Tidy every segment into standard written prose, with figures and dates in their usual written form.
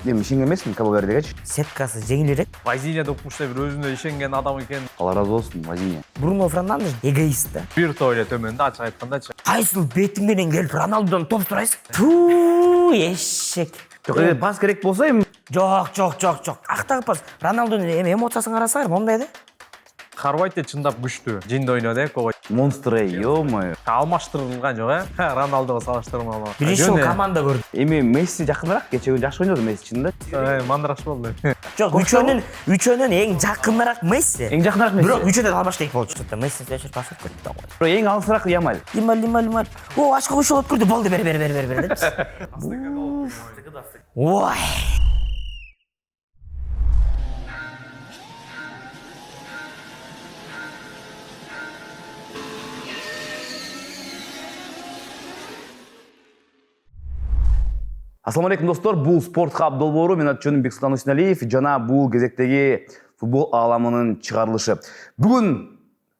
Эми ишенген эмесмин Кабо Вердегечи. Сеткасы жеңилирээк. Вазиня допмушта бир өзүнө ишенген адам экен. Алла разы болсун, Вазиня. Бруно Фернандеш эгоист да. Бир тойле төмөндө ачык айткандачы. Кайсыл бетиң менен келип Роналдодон топ сурайсың? Туу, эшек. Жок, пас керек болсо эми Жок. Актагы пас. Роналдонун эми эмоциясын карасаңар мондай да. Харватия чындап күчтүү. Жинде ойноду кого. монстр, ё-моё. Алмаштырылган жок Роналдого салыштырмалуу. Бир жол команда көрдүм. Эми Месси жакыныраак, кечээ күнү жакшы ойноду Месси чынында. Мандыраш болду. Жок, үчөөнүн эң жакыныраак Месси. Эң жакыныраак Месси. Бирок үчөөдөн албаштайк болчу. Месси өчүр пас кетти да кой. Бирок эң алысыраак Ямаль. Имал. О, ачка кошуп көрдү. Болду, бер деп. Ой. Ассаламу алейкум достор, бул Спорт Хаб долбоору. Мен аты-жөнүм Бексултан Усиналиев жана бул кезектеги футбол ааламынын чыгарылышы. Бүгүн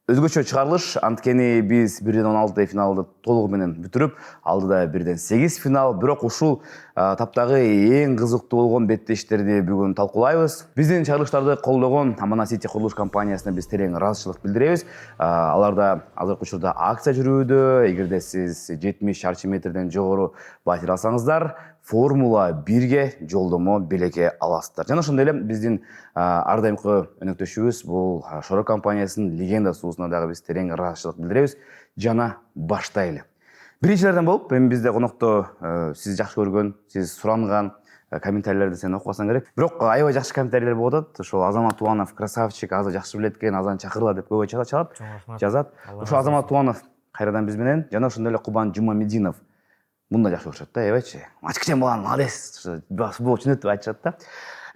өзгөчө чыгарылыш, анткени биз 1-16 финалды толугу менен бүтүрүп, алдыда 1-8 финал, бирок ушул таптагы эң кызыктуу болгон беттештерди бүгүн талкуулайбыз. Биздин чыгарылыштарды колдогон Amana City курулуш компаниясына биз терең ыраазычылык билдиребиз. Аларда азыркы учурда акция жүрүүдө. Эгерде сиз 70 чарчы метрден жогору батир алсаңыздар, Формула 1ге жолдомо белекке аласыздар. Жана ошондой эле биздин ар дайымкы өнөктөшүбүз бул Шоро компаниясынын легенда суусуна дагы биз терең ыраазычылык билдиребиз. Жана баштайлы. Биринчилерден болуп, эми бизде конокто сиз жакшы көргөн, сиз суранган комментарийлерди сен окубасаң керек. Бирок аябай жакшы комментарийлер болуп атат. Ошол Азамат Туанов красавчик, азыр жакшы билет экен, азан чакырла деп көбөй чалат, жазат. Ошо Азамат Туанов кайрадан биз менен, жана ошондой эле Кубан Жумамединов. Мында жакшы көрүшөт да, эбечи. Мачкичен болгон молодец, футболчу деп айтышат да.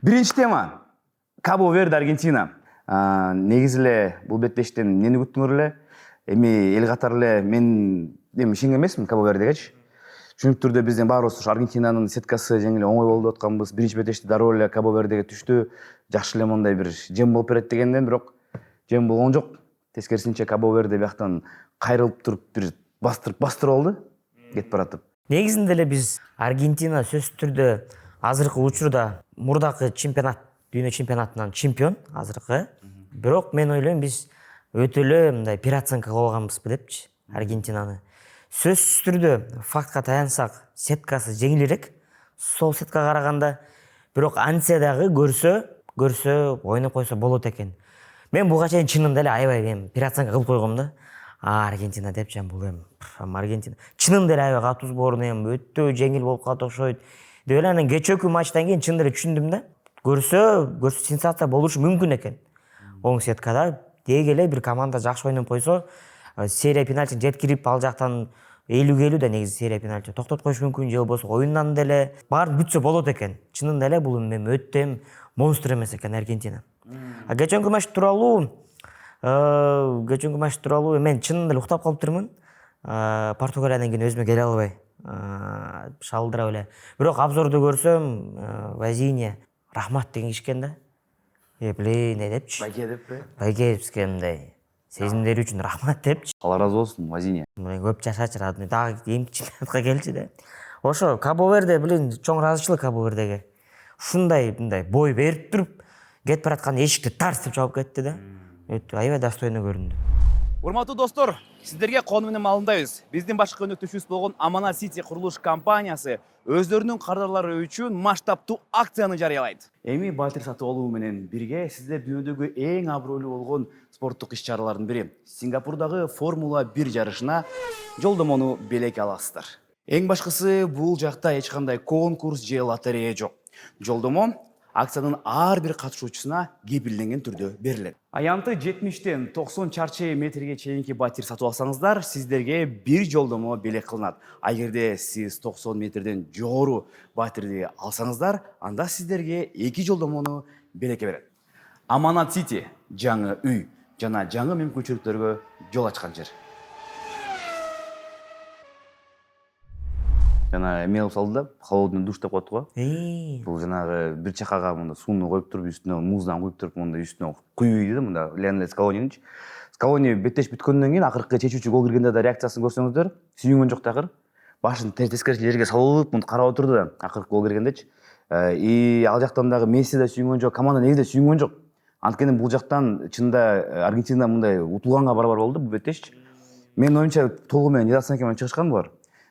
Биринчи тема Кабо Верде Аргентина. Негизи эле бул беттештен эмнени күттүңөр эле? Эми эл катары эле мен ишенген эмесмин Кабо Вердегечи. Түшүнүктүү түрдө биздин баарыбыз Аргентинанын сеткасы жеңил оңой болду деп атканбыз. Биринчи беттешти дароо эле Кабо Вердеге түштү. Жакшы эле мондай бир жем болуп берет дегенден, бирок жем болгон жок. Тескерисинче Кабо Верде бияктан кайрылып туруп бир бастырып алды. Кетип баратып. Негизинде эле биз Аргентина сөзсүз түрдө азыркы учурда мурдакы чемпионат, дүйнө чемпионатынан чемпион азыркы. Бирок мен ойлойм биз өтө эле мындай переоценка кылганбызбы депчи Аргентинаны. Сөзсүз түрдө фактка таянсак, сеткасы жеңилирээк сол сеткага караганда, бирок антсе дагы көрсө ойноп койсо болот экен. Мен буга чейин чынында эле аябай переоценка кылып койгом да. Аргентина депчи, бул Аргентина. Чынында эле аябай катуу сборный, өтө жеңил болуп калат окшойт. Деп эле анан кечээкү матчтан кийин чынында эле түшүндүм да. Көрсө сенсация болушу мүмкүн экен. Оң сеткада деги эле бир команда жакшы ойноп койсо, серия пенальти жеткирип ал жактан 50-50 да негизи серия пенальти токтотуп коюш мүмкүн, же болбосо оюндан деле баарын бүтсө болот экен. Чынында эле бул өтө монстр эмес экен Аргентина. Кечээкү матч тууралуу мен чынында эле уктап калыптырмын. Португалиядан кийин өзүмө келе албай шалдырап эле. Бирок обзорду көрсөм, Вазиня рахмат деген кишкен да. Блин, депчи. Байке бизге мындай сезимдери үчүн рахмат депчи. Алла разы болсун, Вазиня. Көп жашачы, дагы эмки чемпионатка келчи да. Ошо Кабо Верде, чоң ыраазычылык Кабо Вердеге. Ушундай бой берип туруп, кетип бараткан эшикти тарс деп жаап кетти да. Өтө аябай достойно көрүндү. Урматтуу достор, сиздерге кону менен маалымдайбыз. Биздин башкы өнөктөшүбүз болгон Amana City курулуш компаниясы өздөрүнүн кардарлары үчүн масштабтуу акцияны жарыялайт. Эми батир сатып алуу менен бирге сиздер дүйнөдөгү эң абройлуу болгон спорттук иш-чаралардын бири Сингапурдагы Формула 1 жарышына жолдомону белекке аласыздар. Эң башкысы, бул жакта эч кандай конкурс же лотерея жок. Жолдомо акциянын ар бир катышуучусуна кепилденген түрдө берилет. Аянты 70-тен 90 чарчы метрге чейинки батир сатып алсаңыздар, сиздерге бир жолдомо белек кылынат. Эгерде сиз 90 метрден жогору батирди алсаңыздар, анда сиздерге 2 жолдомону белекке берет. Amana City жаңы үй жана жаңы мүмкүнчүлүктөргө жол ачкан жер. Жана эмел салды да, холодный душ деп коет го. Бул жанагы бир чакага мында сууну коюп туруп, үстүнө муздан куюп туруп, мында үстүнө куюу дейт да, мында Лионель Скалонинчи. Скалони беттеш бүткөндөн кийин акыркы чечүүчү гол киргенде да реакциясын көрсөңүздөр, сүйүнгөн жок такыр. Башын тескерисинче жерге салып, мынтип карап отурду да, акыркы гол киргендечи. И ал жактан дагы Месси да сүйүнгөн жок, команда негизи да сүйүнгөн жок. Анткени бул жактан чынында Аргентина мындай утулганга барабар болду бул беттеш. Менин оюмча толугу менен недооценка менен чыгышкан булар.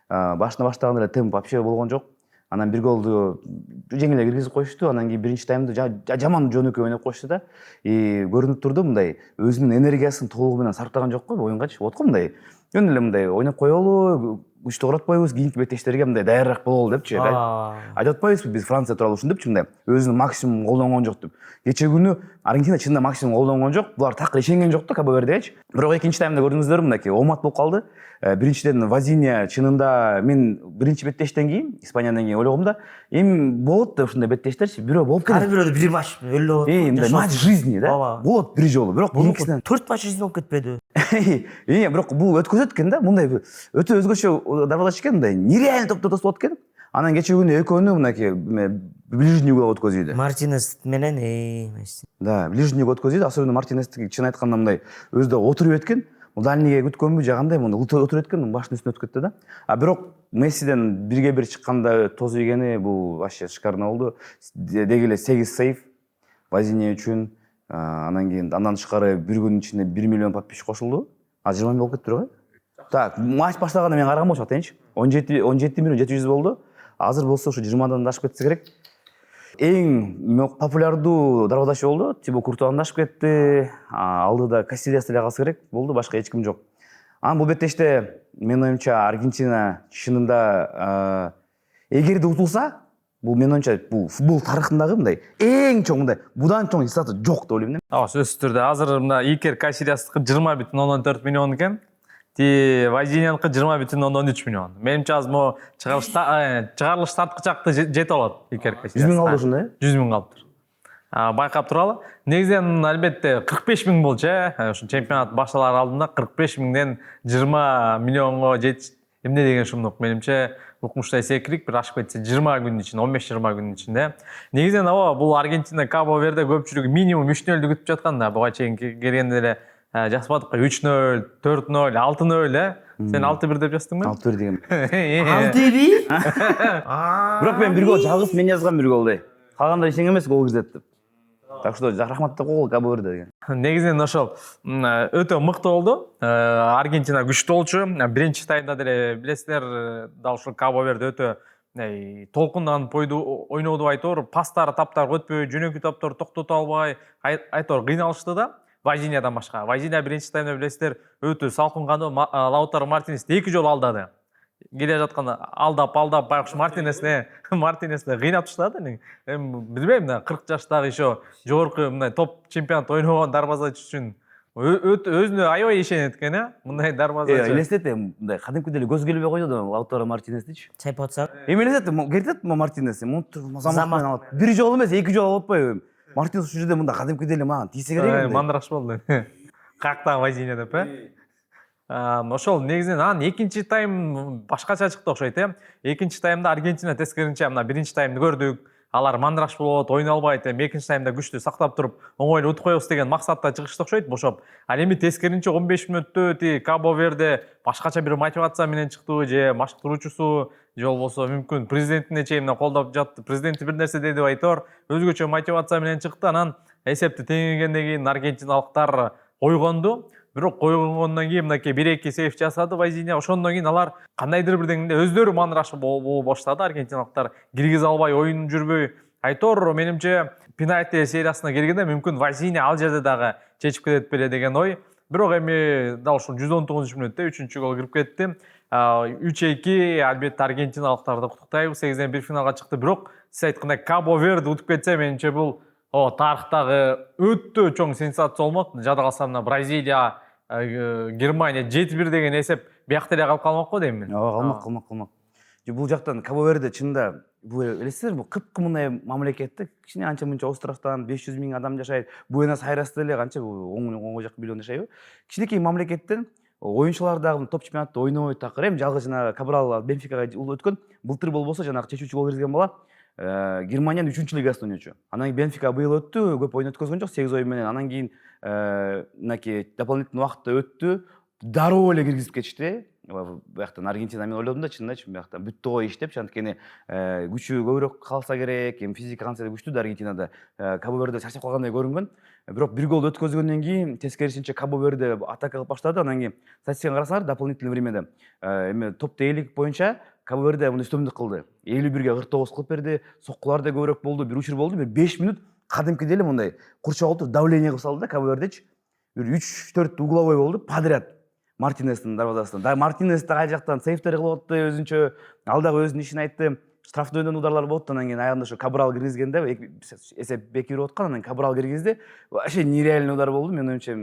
Башына баштаганда эле темп вообще болгон жок. Анан бир голду жеңил эле киргизип коюшту. Анан кийин биринчи таймда жаман жөнөкөй ойноп коюшту да. И көрүнүп турду мындай өзүнүн энергиясын толугу менен сарптаган жок го оюнгачы. Вот го мындай. Жөн эле мындай ойноп коелу, күчтүү каратпайбыз, кийинки беттештерге мындай даярыраак бололу депчи. Айтып атпайбызбы биз Франция тууралуу ушинтипчи мындай өзүнүн максимум колдонгон жок деп. Кечээ күнү Аргентина чынында максимум колдонгон жок. Булар такыр ишенген жок да Кабо Вердегечи. Бирок экинчи таймда көрдүңүздөрбү мынакей омат болуп калды. Биринчиден Вазиния чынында мен биринчи беттештен кийин, Испаниядан кийин ойлогом да, эми болот да ушундай беттештерчи, бирөө болуп Ар кетет. бирөө бир матч өлүп болот. Мындай матч жизни да. Болот бир жолу, бирок кийинкисинен 4 матч жизни болуп кетпеди. бирок бул өткөзөт экен да, мындай өтө өзгөчө дарбазач экен, мындай нереально топтор тосуп экен. Анан кечээ күнү экөөнү мынакей ближний угол өткөзүүдө. Мартинес менен Месси. Да, ближний угол өткөзүүдө, особенно Мартинестики чын айтканда мындай өзү да отуруп эткен. Дальнийге күткөнбү же кандай мындай отуруп эткен, башынын үстүнө өтүп кетти да. Бирок Мессиден 1-1 чыкканда тосуп ийгени бул вообще шикарно болду. Деги эле 8 сейв Вазиния үчүн. Анан кийин андан тышкары бир күнүн ичинде 1 миллион подписчик кошулду. 20 миң болуп кетти бирок. Так, матч баштаганда мен караган болчу атайынчы. 17 миллион 700 болду. Азыр болсо ушу 20дан ашып кетсе керек. Эң популярдуу дарбазач болду. Тибо Куртуан ашып кетти. Алдыда Касильяс эле калса керек. Болду, башка эч ким жок. Анан бул беттеште менин оюмча Аргентина чынында эгерде утулса, бул менин оюмча бул футбол тарыхындагы мындай эң чоң мындай будан чоң сенсация жок деп ойлойм. Сөзсүз түрдө азыр мына Икер Касильястыкы 20,14 миллион экен. Ти Вазинияныкы 20,13 миллион. Менимче азыр могу чыгарылыш тарткычакты жетип алат Икер Касильяс. 100 миң калды ушундай. 100 миң калыптыр. Байкап туралы. Негизинен албетте 45 миң болчу, ушу чемпионат башталар алдында 45 миңден 20 миллионго жетиш эмне деген шумдук. Менимче укмуштай секирик бир ашып кетсе 20 күндүн ичинде, 15-20 күндүн ичинде. Негизинен бул Аргентина Кабо Верде көпчүлүгү минимум 3-0 күтүп жаткан да. Буга чейин келгенде эле жазбадык 3-0, 4-0, 6-0 Сен 6-1 деп жаздыңбы? 6-1 деген. 6-1? Бирок мен бир гол жалгыз мен жазгам бир голду. Калганда эчең эмес гол киргизет деп. Так что рахмат деп койгула Кабо Верде деген. Негизинен ошол өтө мыкты болду. Аргентина күчтүү болчу. Биринчи таймда деле билесиздер, дал ушул Кабо Верде өтө толкундан ойноду айтор, пастар таптар өтпөй, жөнөкөй топтор токтото албай, айтор кыйналышты да. Вазиниядан башка. Вазиния биринчи таймда билесиздер өтө салкынганы, Лаутаро Мартинес 2 жолу алдады. Келе жатканда алдап байкуш Мартинесне кыйнап таштады. Эми билбейм да 40 жаштагы еще жогорку мындай топ чемпионат ойногон дарбазач үчүн өзүнө аябай ишенет экен, мындай дарбазач. Элестет мындай кадимкидей эле көз келбей койду да Лаутаро Мартинестичи. Чайпап атса. Эми элестет кетет Мартинес, замат алат. Бир жолу эмес, 2 жолу алып атпайбы? Мартинес ушул жерде мында кадимкидей эле маган тийсе керек эле. Мандыраш болду. Каяктагы Вазиния деп, ошол негизинен анан экинчи тайм башкача чыкты окшойт, Экинчи таймда Аргентина тескеринче мына биринчи таймды көрдүк. Алар мандыраш болот, ойной албайт, экинчи таймда күчтүү сактап туруп, оңой эле утуп коебуз деген максатта чыгышты окшойт, бошоп. Ал эми тескеринче 15 мүнөттө ти Кабо Верде башкача бир мотивация менен чыкты, же машыктыруучусу, же болбосо мүмкүн президентине чейин колдоп жатты. Президенти бир нерсе деди айтор, өзгөчө мотивация менен чыкты. Анан эсепти теңегенден кийин аргентиналыктар койгонду. Бирок койгондон кийин мынакей 1-2 сейв жасады Вазиния. Ошондон кийин алар кандайдыр бирдеңде өздөрү мандыраш болуп баштады. Аргентиналыктар киргизе албай, оюн жүрбөй. Айтор, менимче пенальти сериясына келгенде мүмкүн Вазиния ал жерде дагы чечип кетет беле деген ой. Бирок эми дал ушул 119 мүнөттө 3-чү гол кирип кетти. 3-2 албетте аргентиналыктарды куттуктайбыз. 8-1 финалга чыкты. Бирок сиз айткандай Кабо Верде утуп кетсе, менимче бул тарыхтагы өтө чоң сенсация болмок. Жада калса мына Бразилия, Германия 7-1 деген эсеп биякта эле калып калмак го дейм мен. Калмак. Бул жактан Кабо Верде чынында бул элестер, бул кыпкымындай мамлекетти, кичине анча-мынча островтан 500 миң адам жашайт. Буэнос Айресте эле канча оңой жак миллион жашайбы? Кичинекей мамлекеттен оюнчулар дагы топ чемпионатта ойнобойт такыр. Эми жалгыз жана Кабрал Бенфикага өткөн, былтыр болбосо жанагы чечүүчү гол киргизген бала Германиянын 3-чү лигасында ойночу. Анан кийин Бенфика быйыл өттү, көп ойын өткөзгөн жок, 8 оюн менен. Анан кийин мынакей дополнительный убакытта өттү. дароо эле киргизип кетишти. Бияктан Аргентина мен ойлодум да чынындачы бияктан бүттү го иш депчи, анткени күчү көбүрөөк калса керек, эми физика канча күчтүү да Аргентинада. Кабо Верде чарчап калгандай көрүнгөн. Бирок бир гол өткөзгөндөн кийин тескерисинче Кабо Верде атака кылып баштады. Анан кийин статистикага карасаңар, дополнительный времяда эми топто ээлик боюнча Кабо Верде муну үстөмдүк кылды. 51-ге 49 кылып берди. Соккулар да көбүрөөк болду, бир учур болду. Бир 5 минут кадимкидей эле мындай курчап отуруп давление кылып салды да Кабо Вердечи. Бир 3-4 угловой болду подряд. Мартинестин дарвазасынан. Да Мартинес да кай жактан сейфтер кылып атты өзүнчө. Ал дагы өзүнүн ишин айтты. Штрафдойдон ударлар болуп, анан кийин аягында ошо Кабрал киргизгенде эсеп беки уруп аткан, анан Кабрал киргизди. Вообще нереальный удар болду. Мен оюмча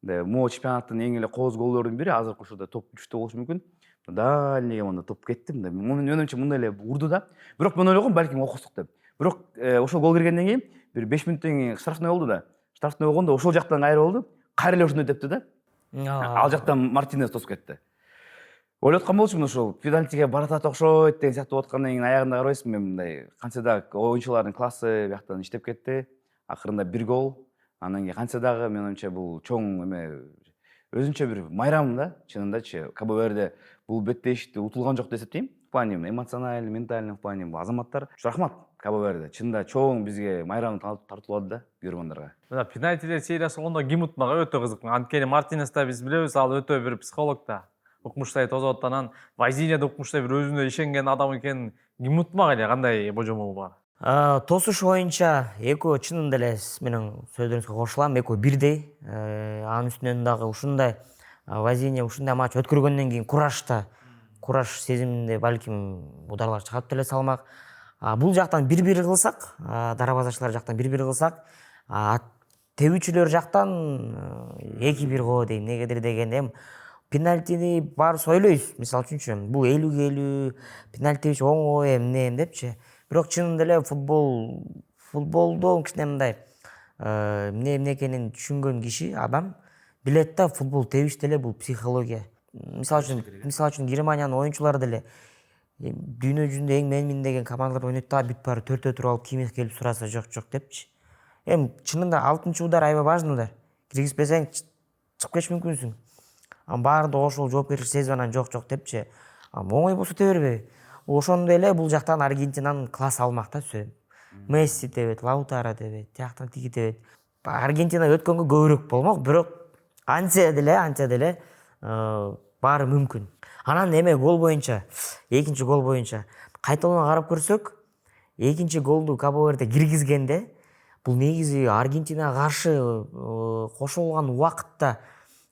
могу чемпионаттын эң эле кооз голдордун бири, азыркы учурда топ 3тө болушу мүмкүн. Дальнийге мында топ кетти мында. Мен оюмча мындай эле урду да. Бирок мен ойлогом балким окустук деп. Бирок ошол гол киргенден кийин бир 5 мүнөттөн кийин штрафной болду да. Штрафной болгондо ошол жактан кайра болду. Кайра эле ошондой депти да. Ал жактан Мартинес тосуп кетти. Ойлоп аткан болчумун ошол пенальтиге баратат окшойт деген сыяктуу болуп аткандан кийин аягында карабайсың мен мындай канча да оюнчулардын классы бияктан иштеп кетти. Акырында бир гол. Анан кийин канча дагы мен оюмча бул чоң эме өзүнчө бир майрам да, чынындачы. Кабо Верде бул беттешти утулган жок деп эсептейм. В плане эмоциональный, ментальный в плане бул азаматтар. Рахмат Кабо Верде. Чынында чоң бизге майрам тартуулады да көргөндарга. Мына пенальтилер сериясы болгондо ким утмага өтө кызык. Анткени Мартинес да биз билебиз, ал өтө бир психолог да. Укмуштай тозот, анан Вазиня да укмуштай бир өзүнө ишенген адам экенин ким утмак эле, кандай божомол бар? Тосуш боюнча экөө чынында эле менин сөзүңүзгө кошулам, экөө бирдей. Анын үстүнөн дагы ушундай Вазиня ушундай матч өткөргөндөн кийин кураж сезиминде балким ударлар чыгып деле салмак. Бул жактан бир-бир кылсак, дарбазачылар жактан бир-бир кылсак, тебүүчүлөр жактан 2-1 го дейм. Негедир дегенде пенальтини баарыбыз ойлойбуз. Мисалы үчүнчү, бул 50-50 пенальти оңой эмне депчи. Бирок чынында эле футболдо кичине мындай эмне экенин түшүнгөн киши, адам билет да, футбол тебиш деле бул психология. Мисалы үчүн Германиянын оюнчулары деле дүйнө жүзүндө эң менмин деген командалар ойнойт да, бүт баары 4-тө туруп алып кийиме келип сураса жок депчи. Эми чынында 6-чы удар аябай важный удар. Киргизбесең чыгып кетиш мүмкүнсүң. Баарында ошол жоопкерчилик сезип анан жок депчи. Оңой болсо тебе бербей. Ошондой эле бул жактан Аргентинанын класс алмак да сөзүм. Месси тебет, Лаутаро тебет, тияктан тиги тебет. Аргентина өткөнгө көбүрөөк болмок, бирок анча деле баары мүмкүн. Анан эме гол боюнча, экинчи гол боюнча кайталоону карап көрсөк, экинчи голду Кабо Верде киргизгенде бул негизи Аргентинага каршы кошулган убакытта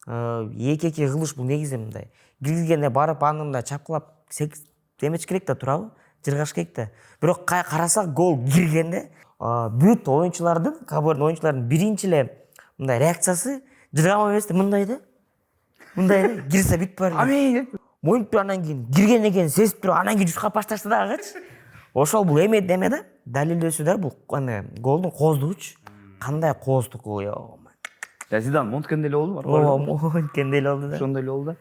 2-2 кылыш бул негизи мындай. Киргизгенде барып анында чапкылап демеш керек да, турабы? Жыргаш керек да. Бирок карасак гол киргенде бүт оюнчулардын, Кабо Верде оюнчулардын биринчи эле мындай реакциясы жыргама эмес да, мындай да. Мындай эле кирсе бүт баары. Амин. Моюнуп анан кийин кирген экен сезип туруп, анан кийин жуска башташты дагычы. Ошол бул эме да, далилдөөсү да бул эме голдун кооздугучу. Кандай кооздук ой. Зидан Монткенде эле болду. Монткенде эле болду да. Ошондой эле болду.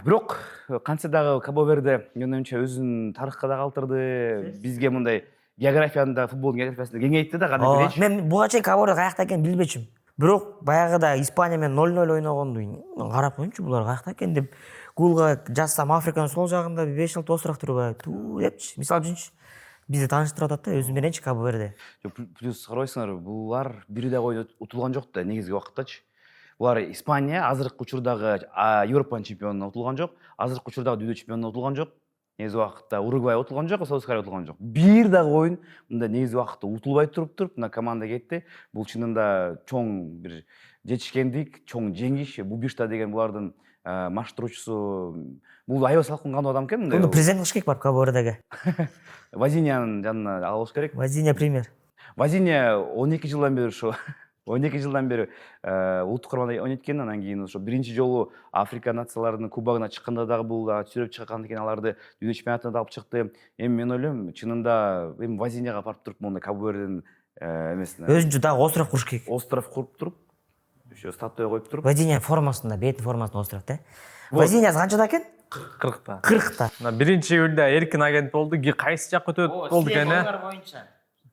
Бирок канча дагы Кабо Верде менин оюмча өзүн тарыхка да калтырды. Бизге мындай географияны да, футболдун географиясын кеңейтти да, кандай билечи. Мен буга чейин Кабо Верде каякта экенин билбечүмүн. Бирок баягыда Испания менен 0-0 ойногонду карап коюнчу, булар каякта экен деп гулга жазсам Африканын сол жагында 5-6 осурак турбайбы депчи. Мисалы үчүнчү бизди тааныштырып атат да өзү мененчи Кабо Верде. Плюс карабайсыңар, булар бир да ойдо утулган жок да негизги убакыттачы. Булар Испания азыркы учурдагы Европанын чемпионуна утулган жок, азыркы учурдагы дүйнө чемпионуна утулган жок. Негизги убакытта Уругвай утулган жок, Саудовская Аравия утулган жок. Бир дагы ойын мында негизги убакытта утулбай туруп мына команда кетти. Бул чынында чоң бир жетишкендик, чоң жеңиш. Бубишта деген булардын маштыруучусу. Бул аябай салкын кандуу адам экен мындай. Муну президент кылыш керек барып Кабо Вердеге. Вазинянын жанына алыш керек. Вазиня премьер. Вазиня 12 жылдан бери ошо 12 жылдан бери улуттук курманда ойнойт экен. Анан кийин ошо биринчи жолу Африка нацияларынын кубогуна чыкканда дагы бул сүрөп чыккан экен, аларды дүйнө чемпионатына да алып чыкты. Эми мен ойлойм, чынында эми Вазиняга барып туруп мондай Кабо Верденин эмесине Өзүнчө дагы остров куруш керек. Остров куруп туруп, ошо статуя коюп туруп. Вазиня формасында, бетин формасында остров да. Вазиня канчада экен? 40-та. 40-та. Мына 1-июльдө эркин агент болду. Кайсы жакка өтөт болду экен,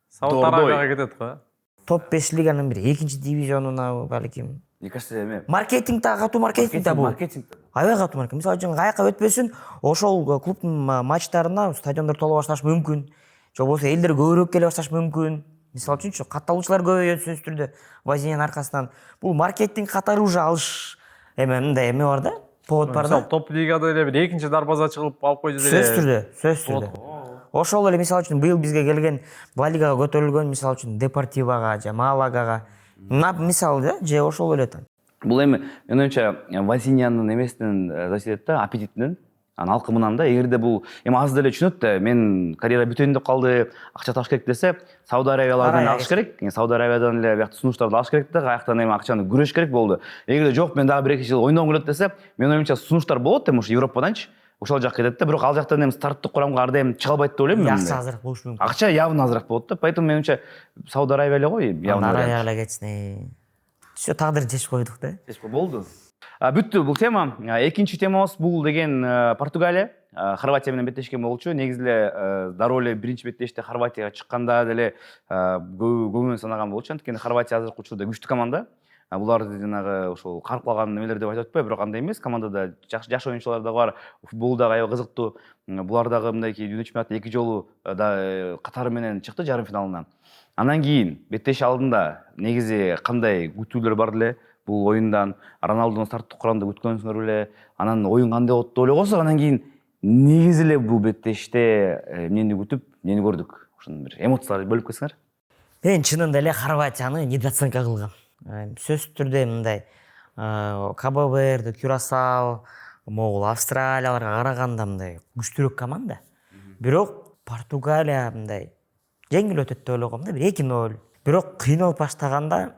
Сауд Арабияга кетет го. Топ 5 лиганын бири, 2-дивизионуна балким. Мне кажется, эме Маркетинг да, катуу маркетинг да бул. маркетинг. аябай катуу марка. Мисалы үчүн каяка өтпөсүн, ошол клубдун матчтарына стадиондор толо башташы мүмкүн. Же болбосо элдер көбүрөөк келе башташы мүмкүн. Мисалы үчүнчү катталуучулар көбөйөт сөзсүз түрдө Вазинянын аркасынан. Бул маркетинг катары уже алыш мындай эме бар да, повод бар да. топ лигада эле бир экинчи дарбазачы кылып алып койду деле. Сөзсүз түрдө. Ошол эле мисалы үчүн быйыл бизге келген Ла Лигага көтөрүлгөн мисалы үчүн Депортивага же Малагага мисалы да, же ошол эле там. Бул эми менин оюмча Вазинянын эмесинен зависит этет да, аппетитинен, анын алкымынан да. Эгерде бул эми аз деле түшүнөт да, мен карьера бүтөйүн деп калды, акча табыш керек десе, Сауд Аравиялардан алыш керек. Сауд Аравиядан эле биякта сунуштарды алыш керек да, каяктан эми акчаны күрөш керек болду. Эгерде жок, мен дагы 1-2 жыл ойногум келет десе, менин оюмча сунуштар болот эми ушу Европаданчы. Ошол жакка кетет да, бирок ал жактан эми старттык курамга ар дайым чыга албайт деп ойлойм мен. Акча азыраак болушу мүмкүн. Акча явно азыраак болот да, поэтому менимче Сауд Аравия эле гой, явно. Аравияга эле кетсин. Всё тагдыр чечип койдук да. Болду. Бүттү бул тема. Экинчи темабыз бул деген Португалия. Хорватия менен беттешкен болчу. Негизи эле дароо эле биринчи беттеште Хорватияга чыкканда деле көбүн санаган болчу. Анткени Хорватия азыркы учурда күчтүү команда. Булар жанагы ошол карып калган немелер деп айтып атпайбы, бирок андай эмес. Командада жакшы оюнчулар да бар. Футбол дагы аябай кызыктуу. Булар дагы мындайки дүйнө чемпионатына 2 жолу да катары менен чыкты жарым финалына. Андан кийин беттеш алдында негизи кандай күтүүлөр бар деле бул оюндан? Роналдуну старттык курамда күткөнсүңөр беле? Анан оюн кандай болот деп ойлогонсуз? Андан кийин негизи эле бул беттеште эмнени күтүп, эмнени көрдүк? Ошону бир эмоциялар бөлүп кетсеңер. Мен чынында эле Хорватияны недооценка кылгам. Сөзсүз түрдө мындай Кабо Верде, Кюрасао, могул Австралияларга караганда мындай күчтүүрөөк команда. Бирок Португалия мындай жеңил өтөт деп ойлогом да, бир 2-0. Бирок кыйналып баштаганда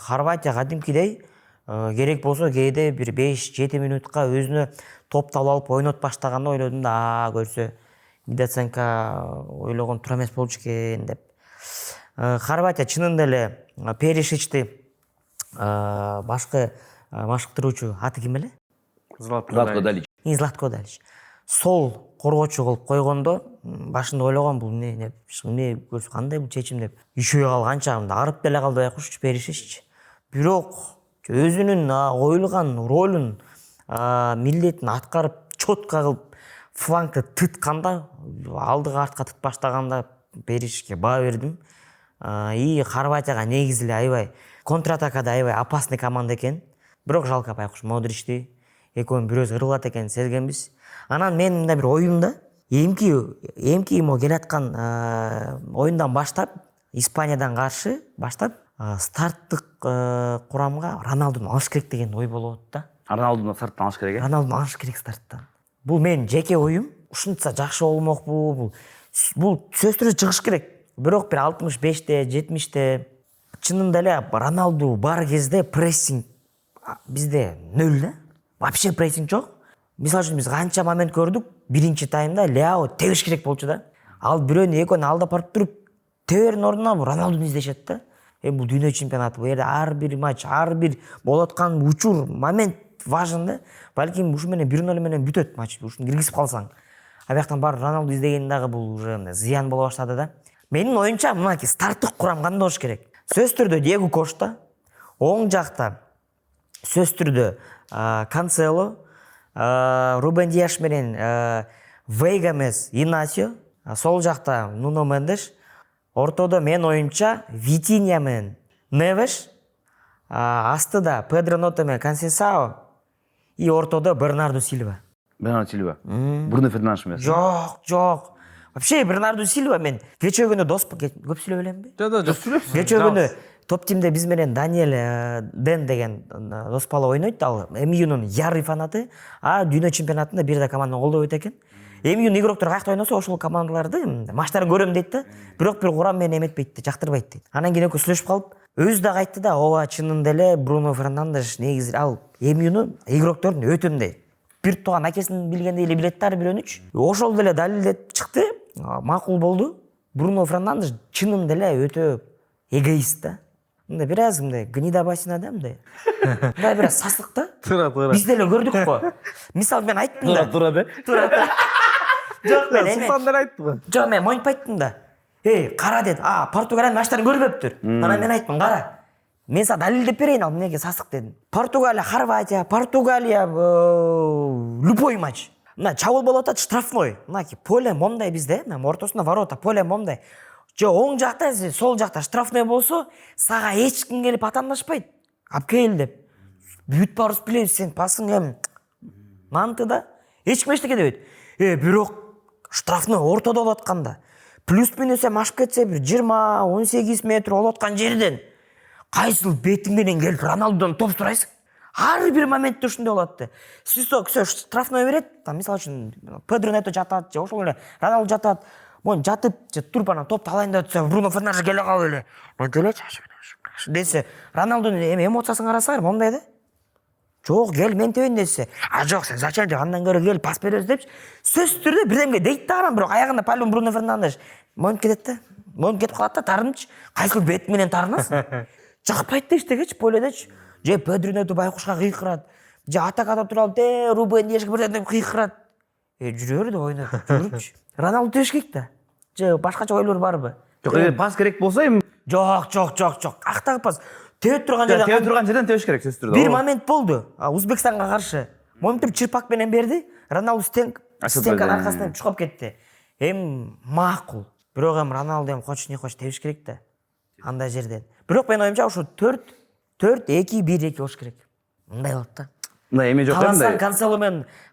Хорватия кадимкидей керек болсо кээде бир 5-7 минутка өзүнө топту алып ойнот баштаганда ойлодум да, көрсө недооценка ойлогон туура эмес болчу экен деп. Хорватия чынында эле Перишичти башкы машыктыруучу аты ким эле? Златко Далич. Златко Далич. Сол коргоочу кылып койгондо башында ойлогом бул эмне көрсө кандай бул чечим деп. Үшөй калганча мында арып деле калды байкуш Перишич. Бирок өзүнүн коюлган ролун, милдетин аткарып, четко кылып флангты тытканда, алдыга артка тыт баштаганда Перишичке баа бердим. И Хорватияга негизи эле аябай контратакада аябай опасный команда экен. Бирок жалко байкуш Модричти экөөнүн бирөөсү ырылат экенин сезгенбиз. Анан мен мындай бир оюмда эмки мо келаткан оюндан баштап, Испаниядан каршы баштап старттык курамга Роналдуну алыш керек деген ой болуп атат да. Роналдуну старттан алыш керек. Роналдуну алыш керек старттан. Бул менин жеке оюм. Ушунтса жакшы болмокпу. Бул сөзсүз түрдө чыгыш керек. Бирок бир 65-те, 70-те чынында эле Роналду бар кезде прессинг бизде нөл да. Вообще прессинг жок. Мисалы үчүн биз канча момент көрдүк. Биринчи таймда Леао тебиш керек болчу да. Ал бирөөнү экөөнү алдап барып туруп тебердин ордуна Роналдуну издешет да. Бул дүйнө чемпионаты. Бул жерде ар бир матч, ар бир болуп аткан учур, момент важен да. Балким ушу менен 1-0 менен бүтөт матч. Ушуну киргизип калсаң. Абияктан бар Роналду издеген дагы бул уже зыян боло баштады да. Менин оюмча мынакей старттык курам кандай болуш керек? Сөзсүз түрдө Диего Кошта, оң жакта сөзсүз түрдө Канцело, Рубен Диаш менен Вейга эмес Инасио, сол жакта Нуно Мендеш, ортодо мен оюмча Витинья менен Невеш, астыда Педро Ното менен Консесао и ортодо Бернарду Силва. Бруно Фернандеш эмес. Жок. Вообще Бернарду Силва мен кечээ күнү көп сүйлөп элемби? Жок сүйлөпсүз. Кечээ күнү топ тимде биз менен Даниэль Ден деген дос бала ойнойт. Ал МЮнун ярый фанаты, дүйнө чемпионатында бир да команданы колдобойт экен. МЮнун игроктор каякта ойносо ошол командаларды матчтарын көрөм дейт да. Бирок бир курам мени эметпейт да, жактырбайт дейт. Анан кийин экөө сүйлөшүп калып, өзү дагы айтты да, ооба чынында эле Бруно Фернандеш негизи ал МЮнун игрокторун өтө мындай бир тууган акесин билгендей эле билет да ар бирөөнүчү. Ошол деле далилдеп чыкты. Макул болду. Бруно Фернандеш чынында эле өтө эгоист да. Мындай бир аз мындай гнидобасина да мындай. Мындай бир аз сасык да. Туура. Биз деле көрдүк го. Мисалы мен айттым да. Туура да. Жок мен эме. Султандар айтты го. Жок мен монтпайттым да. Кара деді. Португалияның матчтарын көрбөптүр. Анан мен айттым, кара. мен саған далилдеп берейін ал неге сасық дедім. Португалия, Хорватия, Португалия, любой матч. Мына чабуыл болуп атат, штрафной. Мынаки поле момдай бизде, мына ортосунда ворота, поле момдай. Жо оң жакта, сол жакта штрафной болсо, сага эч ким келип атандашпайт. Алып кел деп. Бүт барыс билебиз, сен пасың эм. Манты да эч ким эчтеке дебейт. Бирок штрафной ортодо болуп атканда, плюс минус ашып кетсе бир 20-18 метр болуп аткан жерден кайсыл бетиң менен келип Роналдудон топ сурайсың? Ар бир моментте ушундай болот да. Кісі штрафной берет, там мисалы үчүн Педро Нето жатат, же ошол эле Роналду жатат. Мон жатып, же туруп анан топты алайын деп атса, Бруно Фернандеш келе калып эле. Мон келечи десе, Роналдунун эмоциясын карасаңар, момдай да. Жок, кел мен тебейин десе. Жок, сен зачем деп андан көрө кел пас беребиз депчи. Сөзсүз түрдө бирдемге дейт да анан, бирок аягында палон Бруно Фернандеш монуп кетет да. Монуп кетип калат да, тарынчы. Кайсыл бет менен тарынасың? Жакпайт да эчтегечи поледечи. Же Педро Нето байкушка кыйкырат. Же атакада туралып, Рубен Диашке бирден деп кыйкырат. Жүрө бер деп ойнойт, жүрүпчү. Роналду деш керек да. Же башкача ойлор барбы? Жок, пас керек болсо эми Жок. Актагы пас. Тебет турган жерден тебиш керек сөзсүз түрдө. Бир момент болду. Узбекстанга каршы. Монтип чырпак менен берди. Роналду стенканын аркасынан чукуп кетти. Макул. Бирок Роналду хоч не хоч тебиш керек да. Андай жерден. Бирок мен оюмча ушу 4-2-1-2 болуш керек. Мындай болот да. Мындай эме жок да.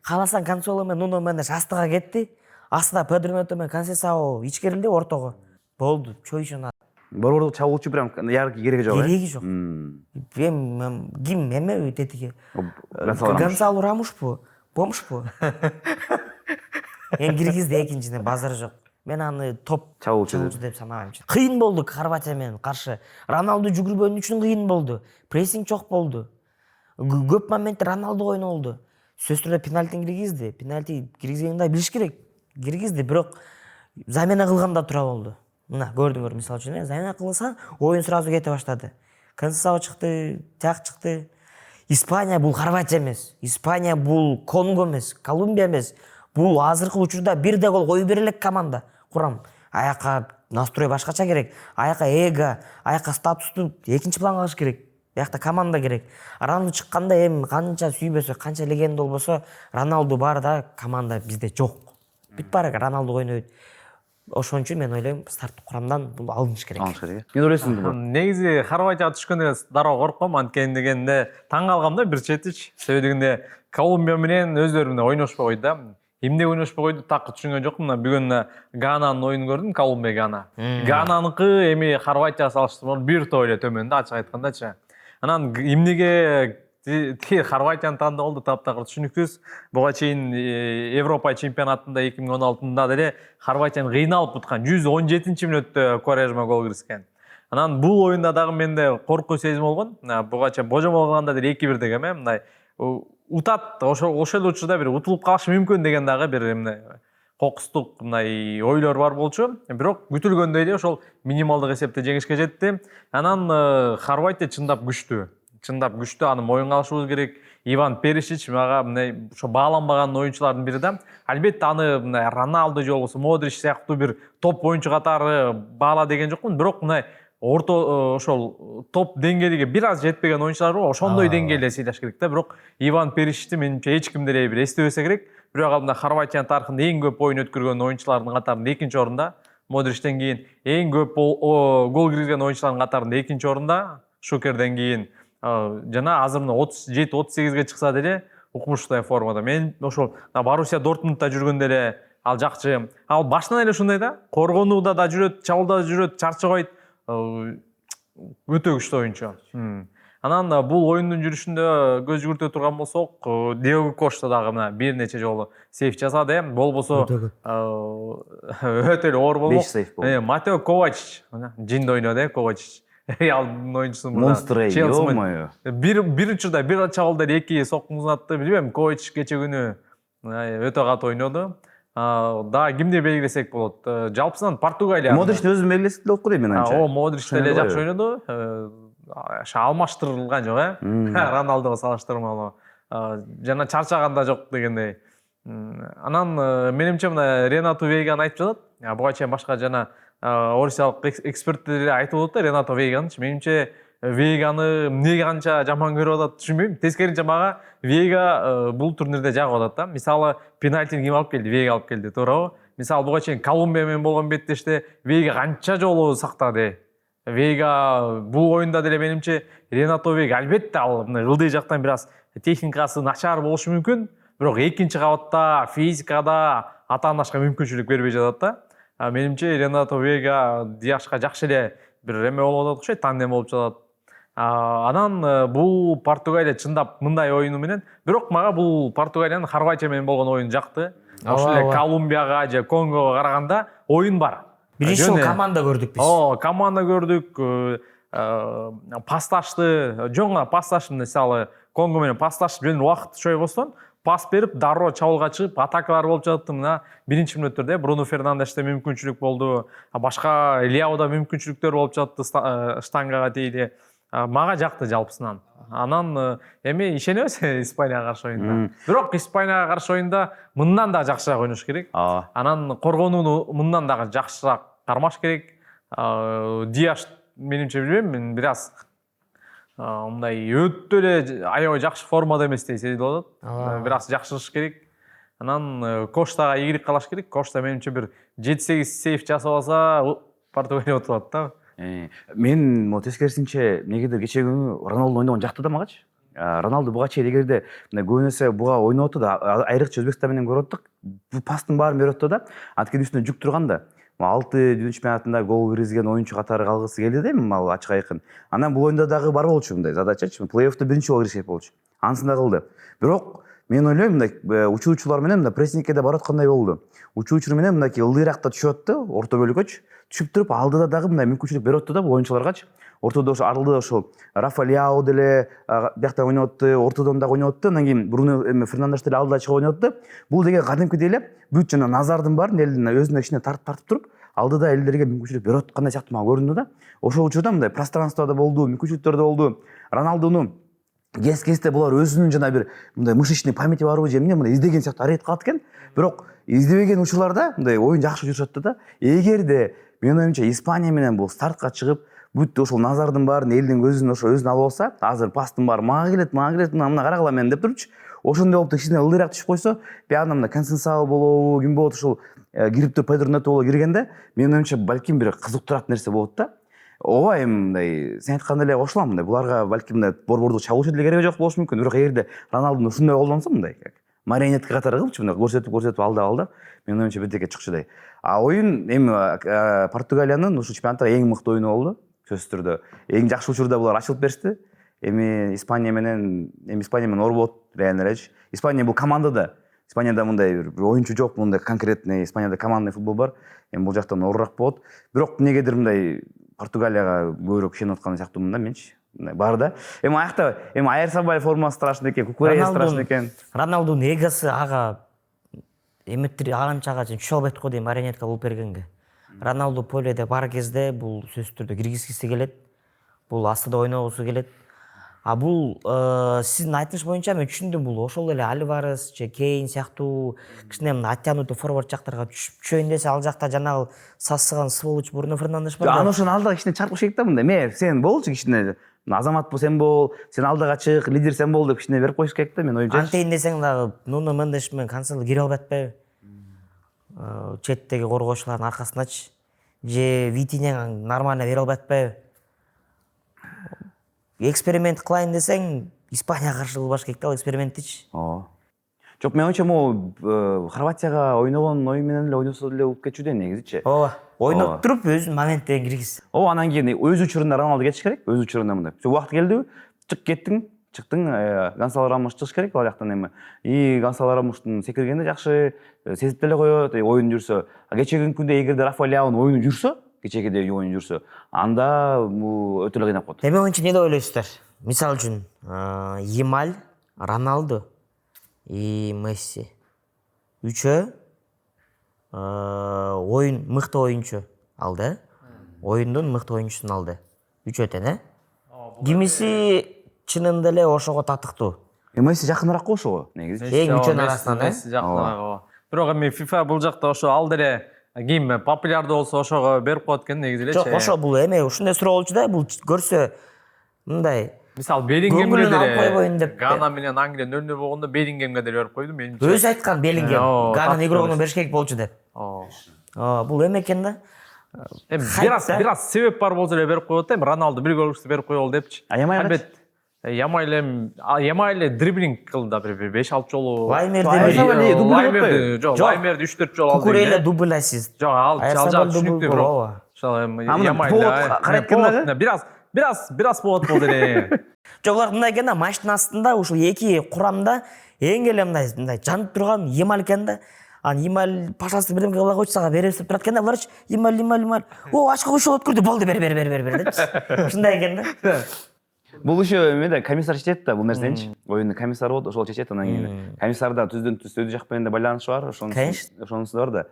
Каласан Кансело менен Нуно Менdes астыга кетти. Астыда Педро Нето менен Консейсао ичкерилди ортого. Болду. Чойшуна. Борбордук чабуулчу прям яркий кереги жок. Кереги жок. Ким эме тетиги? Гонсало Рамушпу? Помушпу? Киргизде экинчине базары жок. Мен аны топ чабуулчу деп санабайм. Кыйын болду Хорватия менен каршы. Роналду жүгүрбөн үчүн кыйын болду. Прессинг чок болду. Көп моментте Роналду ойнолду. Сөзсүз түрдө пенальтин киргизди. Пенальти киргизгенде билиш керек. Киргизди, бирок замена кылганда тура болду. Мына көрдүңөр, мисалы үчүн, замена кылса, оюн сразу кете баштады. Консейсао чыкты, Тяк чыкты. Испания бул Хорватия эмес. Испания бул Конго эмес, Колумбия эмес. Бул азыркы учурда бирде гол кою бере элек команда. Курам. Аяка настрой башкача керек. Аяка эго, аяка статусту экинчи планга алыш керек. Биякта команда керек. Роналду чыкканда канча сүйбөсө, канча легенда болбосо, Роналду бар да, команда бизде жок. Бүт бар Роналду ойнойт. Ошон үчүн мен ойлойм, старттык курамдан бул алыныш керек. Мен ойлойсуң бул. Негизи Хорватияга түшкөндө дароо коркком, анткени дегенде таң калгам да бир четич. Себеби дегенде Колумбия менен өздөрү менен ойношпой койду да. Эмне ойношпой койду такы түшүнгөн жокмун. Бүгүн Гананын ойунун көрдүм, Колумбия Гана. Гананыкы эми Хорватияга салыштырмалуу бир топ эле төмөн да, ачык айткандачы. Анан эмнеге Хорватияны тандап алды таптакыр түшүнүксүз. Буга чейин Европа чемпионатында 2016-да деле Хорватияны кыйналып уткан 117-мүнөттө Куарежма гол киргизген. Анан бул оюнда дагы менде коркуу сезим болгон. Буга чейин божомол кылганда деле 2-1 деген мындай утат, ошол эле учурда бир утулуп калышы мүмкүн деген дагы бир кокустук мындай ойлор бар болчу. Бирок күтүлгөндөй эле ошол минималдык эсепте жеңишке жетти. Анан Хорватия чындап күчтүү. Аны моюнга алышыбыз керек. Иван Перишич мага мындай ошо бааланбаган оюнчулардын бири да. Албетте аны мындай Роналду же болбосо Модрич сыяктуу бир топ оюнчу катары баала деген жокмун, бирок мындай ошол топ деңгээлиге бир аз жетпеген оюнчулар бар, ошондой деңгээлде сыйлаш керек да. Бирок Иван Перишичти менимче эч ким деле бир эстебесе керек. Бирок мына Хорватиянын тарыхында эң көп ойун өткөргөн оюнчулардын катарында 2-нчи орунда, Модричтен кийин эң көп гол киргизген оюнчулардын катарында 2-нчи орунда, Шукерден кийин жана азыр 37-38ге чыкса деле укмуштуу формада. Мен ошол Боруссия Дортмундта жүргөндө эле ал жакчы. Ал башынан эле ушундай да, коргонууда да жүрөт, чабуулда да жүрөт, чарчабайт. Өтө күчтүү оюнчу. Анан бул оюндун жүрүшүндө көз жүгүртө турган болсок, Диего Кошта дагы мына бир нече жолу сейф жасады, болбосо өтө эле оор болмок. Матео Ковачич, жинде ойноду, Ковачич. Реалдын оюнчусу монстр, ё-моё. Бир учурда бир чабуулда 2 соккун атты, билбейм, Ковач кече күнү өтө катуу ойноду. Да, кимди белгилесек болот? Жалпысынан Португалия. Модричти өзүн белгилесек болот го дейм мен анча. Модрич деле жакшы ойноду. Алмаштырылган жок, Роналдуга салыштырмалуу. Жана чарчаган жок дегендей. Анан менимче мына Ренату Вейган айтып жатат. Буга чейин башка жана орусиялык эксперттер айтып атат да, Ренато Вейган. Менимче Веганы эмнеге канча жаман көрүп атат түшүнбөйм. Тескерисинче мага Вега бул турнирде жагып атат да. Мисалы пенальтини ким алып келди? Вега алып келди, туурабы? Мисалы буга чейин Колумбия менен болгон беттеште Вега канча жолу сактады. Вега бул оюнда деле менимче Ренато Вега албетте ал мындай ылдый жактан бир аз техникасы начар болушу мүмкүн, бирок экинчи кабатта физикада атаандашка мүмкүнчүлүк бербей жатат да. Менимче Ренато Вега Диашка жакшы эле бир эме болуп атат окшойт, тандем болуп жатат. Анан бул Португалия чындап мындай оюну менен, бирок мага бул Португалиянын Хорватия менен болгон оюну жакты. Ошол эле Колумбияга же Конгого караганда оюн бар. Биринчи жолу команда көрдүк биз. Команда көрдүк, пасташты, жоңго пасташты, мисалы Конго менен пасташты жөн убакыт чойгостон пас берип, дароо чабуулга чыгып, атакалар болуп жатты. Мына биринчи мүнөттөрдө Бруно Фернандеште мүмкүнчүлүк болду. Башка Лиаода мүмкүнчүлүктөр болуп жатты, штангага тийди. Мага жакты жалпысынан. Анан эми ишенебиз Испанияга каршы оюнда. Бирок Испанияга каршы оюнда мындан да жакшыраак ойнош керек. Анан коргонууну мындан да жакшыраак кармаш керек. Диаш менимче билбейм, мен бир аз мындай өтө эле аябай жакшы формада эмес деп сезилип атат. Бир аз жакшырыш керек. Анан Коштага ийгилик каалаш керек. Кошта менимче бир 7-8 сейв жасап алса Португалия отурат да. Мен могу тескерисинче негедир кечээ күнү Роналду ойногон жакты да магачы. Роналду буга чейин эгерде көбүн эсе буга ойноп атты да, айрыкча Өзбекстан менен көрүп аттык. Бул пастын баарын берип атты да. Анткени үстүнө жүк турган да. 6 дүйнө чемпионатында гол киргизген оюнчу катары калгысы келди да, эми ал ачык айкын. Анан бул оюнда дагы бар болчу мындай задачачы. Плей-оффто биринчи жолу киришет болчу. Анысын да кылды. Бирок мен ойлойм мындай учуучулар менен мындай прессингке да барып аткандай болду. Учуучу менен мындай ылдыйракта түшүп атты, орто бөлүккөчү. Түшүп туруп алдыда дагы мындай мүмкүнчүлүк берип атты да бул оюнчуларгачы. Ортодо ошо арлыда ошол Рафа Лиао деле биякта ойноп атты, ортодон дагы ойноп атты. Анан кийин Бруно Фернандеш деле алдыда чыгып ойноп атты. Бул деген кадимкидей эле бүт жана назардын баарын элдин өзүнө кичине тартып туруп, алдыда элдерге мүмкүнчүлүк берип аткандай сыяктуу мага көрүндү да. Ошол учурда мындай пространствода болду, мүмкүнчүлүктөр да болду. Роналдуну кез-кезде булар өзүнүн жана бир мындай мышечный памяти барбы же эмне мындай издеген сыяктуу аракет кылат экен. Бирок издебеген учурларда мындай оюн жакшы жүрүшөттү да. Эгерде менин оюмча Испания менен бул стартка чыгып, бүт ошол назардын баарын элдин көзүн ошо өзүнө алып алса, азыр пастын баары мага келет, мына карагыла мен деп турчу. Ошондой болуп кичине ылдыйраак түшүп койсо, биягында мына Консенсао болобу, ким болот ушул кирип туруп Педро Нето боло киргенде, менин оюмча балким бир кызыктырат нерсе болот да. Ооба эми мындай сен айткандай эле кошулам, мындай буларга балким мындай борбордук чабуучу деле кереги жок болушу мүмкүн. Бирок эгерде Роналдуну ушундай колдонсо мындай марионетка катары кылыпчы, мындай көрсөтүп алдап, менин оюмча бирдеке чыкчудай. Оюн эми Португалиянын ушул чемпионатта эң мыкты оюну болду, сөзсүз түрдө. Эң жакшы учурда булар ачылып беришти. Эми Испания менен орбот реально элечи. Испания бул команда да. Испанияда мындай бир оюнчу жок, мындай конкретный Испанияда командный футбол бар. Эми бул жактан оорураак болот. Бирок негедир мындай Португалияга көбүрөөк ишенип аткан сыяктуумун да менчи. Бар да. Эми аякта Айрсабай формасы страшный экен, Кукурея страшный экен. Роналдунун эгосы ага эметтир аганчага чейин түшө албайт го дейм, марионетка болуп бергенге. Роналду поледе бар кезде бул сөзсүз түрдө киргизгиси келет. Бул астыда ойногусу келет. Бул сиздин айтымыш боюнча мен түшүндүм, бул ошол эле Альварес же Кейн сыяктуу кичине оттянутый форвард жактарга түшөйүн десе, ал жакта жанагы сасыган сволочь Бруно Фернандеш бар. Аны ошону алдыга кичине чарпыш керек да мындай. Сен болчу кичине азамат бул сен бол, сен алдыга чык, лидер сен бол деп кичине берип коюш керек да мен оюмча. Антейин десең дагы Нуно Мендеш менен Кансело кире албай атпайбы? Четтеги коргоочулардын аркасындачы. Же Витинияга нормально бере албай атпайбы? Эксперимент кылайын десең, Испанияга каршы кылбаш керек да, ал эксперименттичи. Жок, мен ойча могу Хорватияга ойногон оюн менен эле ойносо деле болуп кетчү да негизичи. Ооба. Ойноп туруп өзүнүн моменттерин киргиз. Анан кийин өз учурунда Роналду кетиш керек, өз учурунда мындай. Убакыт келдиби? Чыктың, Гонсало Рамос чыгыш керек ал жактан эми. Гонсало Рамостун секиргенде жакшы сезип деле коет, оюн жүрсө. Кечеги күндө эгерде Рафа Лиаонун оюну жүрсө, кечегидей оюн жүрсө, анда бул өтө эле кыйнап коет. Эми оюнчу эмне деп ойлойсуздар? Мисалы үчүн, Ямаль, Роналду и Месси. Үчөө оюн мыкты оюнчу алды. Оюндун мыкты оюнчусун алды. Үчөө тең, Кимиси чынында эле ошого татыктуу. Месси жакыныраак го ошого негизи. Эң үчөөнүн арасынан, Месси жакыныраак. Бирок эми FIFA бул жакта ошо ал деле ким популярдуу болсо ошого берип коет экен негизи элечи. Жок, ошо бул эме ушундай суроо болчу да, бул көрсө мындай мисалы Беллингемге көңүлүн алып койбойн деле деп Гана менен Англия 0-0 болгондо Беллингемге деле берип койду менимче. өзү айткан Беллингем Гананын игрогуна бериш керек болчу деп. Бул эме экен да. Biraz себеп бар болсо эле берип коет эми Роналду бир гол урса берип коелу депчи. Албетте Ямайле дриблинг кылды да бир 5-6 жолу. Лаймерди жок, Лаймерди 3-4 жолу алды. Кукурелла дубль ассист. Жок, ал түшүнүктүү бирок. Ямайле Biraz повод болду эле. Жок, булар мындай экен да, матчтын астында ушул эки курамда эң эле мындай жанып турган Ямаль экен да. Анан Ямаль пашасы бирдеме кыла койчу, сага беребиз деп турат экен да, буларчы Ямаль. О, ачка кошуп өткүрдү, болду, бер депчи. Ушундай экен да. Бул еще эме комиссар чечет да бул нерсеничи. Оюндун комиссары болот, ошол чечет. Анан кийин комиссарда түздөн түз сөзү жакпай эле байланышы бар, ошонусу бар да.